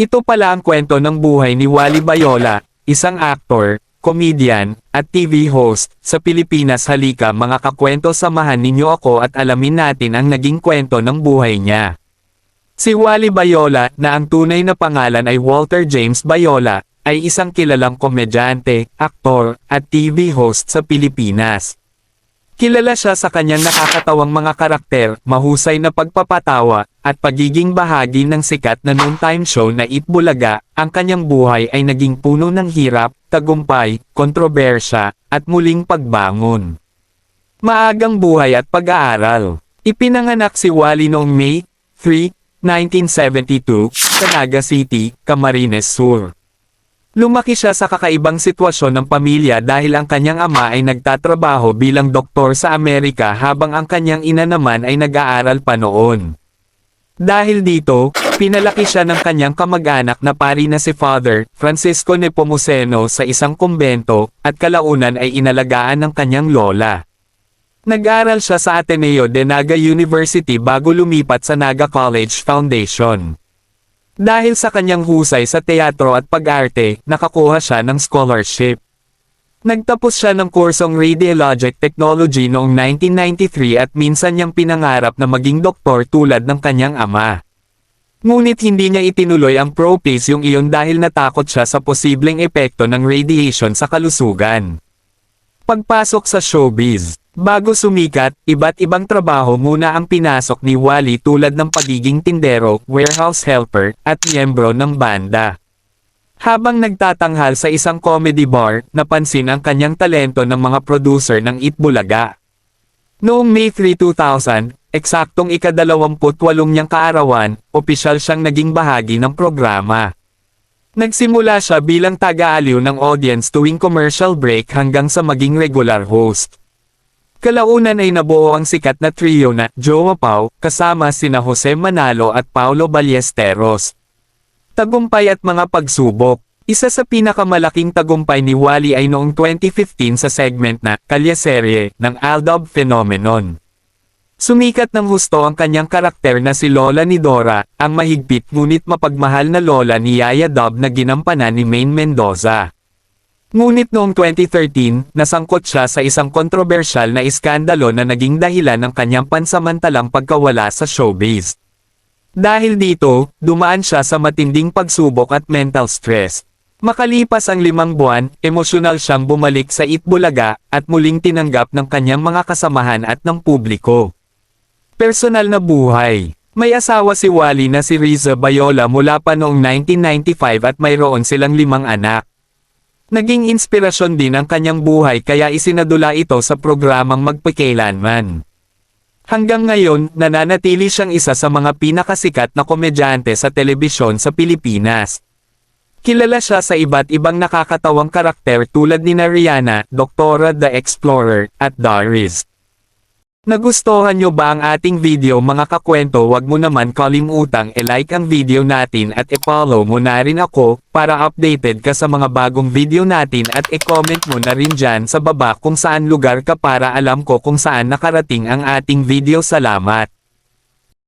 Ito pala ang kwento ng buhay ni Wally Bayola, isang aktor, comedian, at TV host, sa Pilipinas. Halika mga kakwento, samahan ninyo ako at alamin natin ang naging kwento ng buhay niya. Si Wally Bayola, na ang tunay na pangalan ay Walter James Bayola, ay isang kilalang komedyante, aktor, at TV host sa Pilipinas. Kilala siya sa kanyang nakakatawang mga karakter, mahusay na pagpapatawa, at pagiging bahagi ng sikat na noontime show na Eat Bulaga. Ang kanyang buhay ay naging puno ng hirap, tagumpay, kontrobersya, at muling pagbangon. Maagang buhay at pag-aaral. Ipinanganak si Wally noong May 3, 1972, sa Naga City, Camarines Sur. Lumaki siya sa kakaibang sitwasyon ng pamilya dahil ang kanyang ama ay nagtatrabaho bilang doktor sa Amerika habang ang kanyang ina naman ay nag-aaral pa noon. Dahil dito, pinalaki siya ng kanyang kamag-anak na pari na si Father Francisco Nepomuceno sa isang kumbento, at kalaunan ay inalagaan ng kanyang lola. Nag-aral siya sa Ateneo de Naga University bago lumipat sa Naga College Foundation. Dahil sa kanyang husay sa teatro at pag-arte, nakakuha siya ng scholarship. Nagtapos siya ng kursong Radiologic Technology noong 1993 at minsan niyang pinangarap na maging doktor tulad ng kanyang ama. Ngunit hindi niya itinuloy ang propes yung iyon dahil natakot siya sa posibleng epekto ng radiation sa kalusugan. Pagpasok sa showbiz. Bago sumikat, iba't ibang trabaho muna ang pinasok ni Wally tulad ng pagiging tindero, warehouse helper, at miyembro ng banda. Habang nagtatanghal sa isang comedy bar, napansin ang kanyang talento ng mga producer ng Eat Bulaga. Noong May 3, 2000, eksaktong ika-28 niyang kaarawan, opisyal siyang naging bahagi ng programa. Nagsimula siya bilang taga-aliw ng audience tuwing commercial break hanggang sa maging regular host. Kalaunan ay nabuo ang sikat na trio na Jowa Pau, kasama sina Jose Manalo at Paulo Ballesteros. Tagumpay at mga pagsubok. Isa sa pinakamalaking tagumpay ni Wally ay noong 2015 sa segment na Kalyeserye ng Aldab Phenomenon. Sumikat ng husto ang kanyang karakter na si Lola ni Dora, ang mahigpit ngunit mapagmahal na lola ni Yaya Dub na ginampanan ni Maine Mendoza. Ngunit noong 2013, nasangkot siya sa isang kontrobersyal na iskandalo na naging dahilan ng kanyang pansamantalang pagkawala sa showbiz. Dahil dito, dumaan siya sa matinding pagsubok at mental stress. Makalipas ang 5 buwan, emosyonal siyang bumalik sa Eat Bulaga, at muling tinanggap ng kanyang mga kasamahan at ng publiko. Personal na buhay. May asawa si Wally na si Riza Bayola mula pa noong 1995 at mayroon silang 5 anak. Naging inspirasyon din ang kanyang buhay kaya isinadula ito sa programang Magpakailanman. Hanggang ngayon, nananatili siyang isa sa mga pinakasikat na komedyante sa telebisyon sa Pilipinas. Kilala siya sa iba't ibang nakakatawang karakter tulad ni Rihanna, Doktora the Explorer, at Doris. Nagustuhan nyo ba ang ating video mga kakwento? Wag mo naman kalimutang i-like ang video natin at i-follow mo na rin ako, para updated ka sa mga bagong video natin, at i-comment mo na rin dyan sa baba kung saan lugar ka para alam ko kung saan nakarating ang ating video. Salamat!